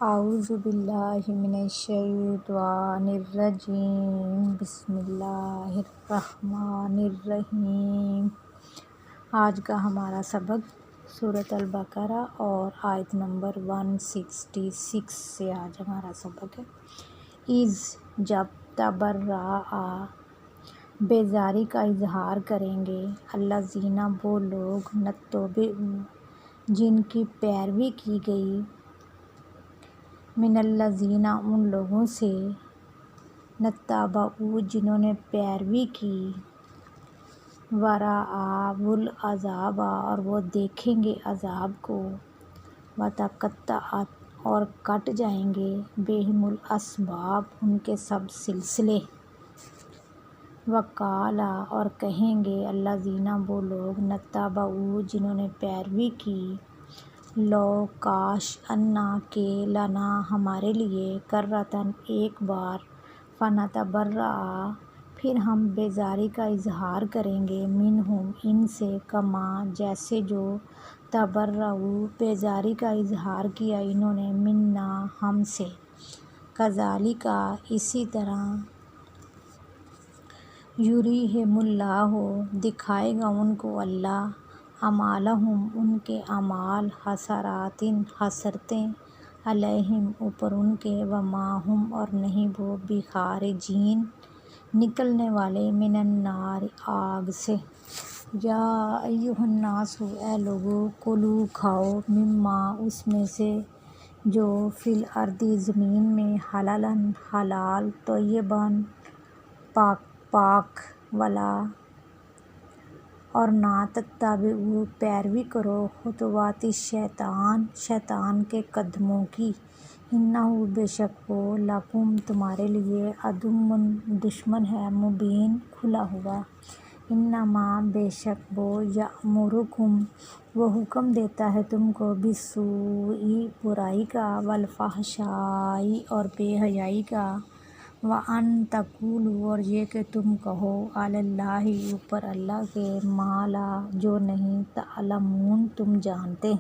اعوذ باللہ من الشیطان الرجیم، بسم اللہ الرحمن الرحیم۔ آج کا ہمارا سبق سورۃ البقرہ اور آیت نمبر 166 سے آج ہمارا سبق ہے۔ جب تبرأ بیزاری کا اظہار کریں گے، الذین وہ لوگ اتبعوا جن کی پیروی کی گئی، من الذین ان لوگوں سے، اتبعوا جنہوں نے پیروی کی، ورأوا العذاب اور وہ دیکھیں گے عذاب کو، وتقطعت اور کٹ جائیں گے، بہم الاسباب ان کے سب سلسلے، وقال اور کہیں گے الذین وہ لوگ اتبعوا جنہوں نے پیروی کی، لو کاش انا کہ لنا ہمارے لیے کرۃً ایک بار، فنتبرأ پھر ہم بیزاری کا اظہار کریں گے، منہم ان سے، کما جیسے جو تبرؤا بیزاری کا اظہار کیا انہوں نے، منا ہم سے، کذالک اسی طرح، یریہم اللہ دکھائے گا ان کو اللہ، اعمالہم ان کے اعمال، حسرات حسرتیں، علیہم اوپر ان کے، وما ہم اور نہیں وہ، بخارجین نکلنے والے، من النار آگ سے۔ یا ایھا الناس اے لوگو، کلوا کھاؤ، مما اس میں سے، جو فی الارض زمین میں، حلالاً حلال، طیباً پاک، ولا اور نہ تتبعوا پیروی کرو، خطوات الشیطان شیطان کے قدموں کی، انہ بے شک وہ، لکم تمہارے لیے، عدو دشمن ہے، مبین کھلا ہوا، انما بے شک وہ، یأمرکم وہ حکم دیتا ہے تم کو، بالسوء برائی کا، والفحشاء اور بے حیائی کا، وان تقولوا اور یہ کہ تم کہو، علی اللہ اوپر اللہ کے، ما لا جو نہیں، تعلمون تم جانتے۔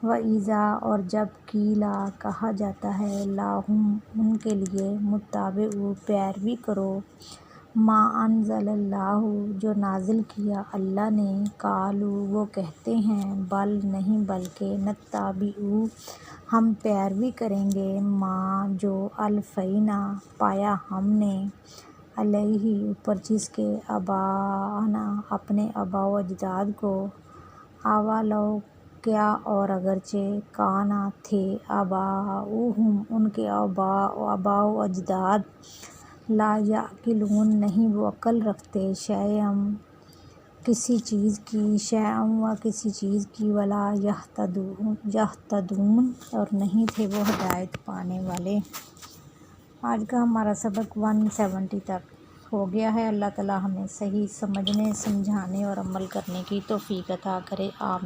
وَإِذَا اور جب قیل کہا جاتا ہے، لَهُمْ ان کے لیے، اتبعوا پیروی کرو، ما انزل اللہ جو نازل کیا اللہ نے، قالوا وہ کہتے ہیں، بل نہیں بلکہ، نتبع ہم پیروی کریں گے، ما جو، الفینا پایا ہم نے، علیہ اوپر جس کے، آباءنا اپنے آباء و اجداد کو، اولو کیا اور اگرچہ، کانا تھے، آباؤہم ان کے آباء و اجداد، لا یعقلون نہیں وہ عقل رکھتے، شیئا کسی چیز کی، شیئا و کسی چیز کی، ولا یہتدون اور نہیں تھے وہ ہدایت پانے والے۔ آج کا ہمارا سبق 170 تک ہو گیا ہے۔ اللہ تعالی ہمیں صحیح سمجھنے، سمجھانے اور عمل کرنے کی توفیق عطا کرے، آمین۔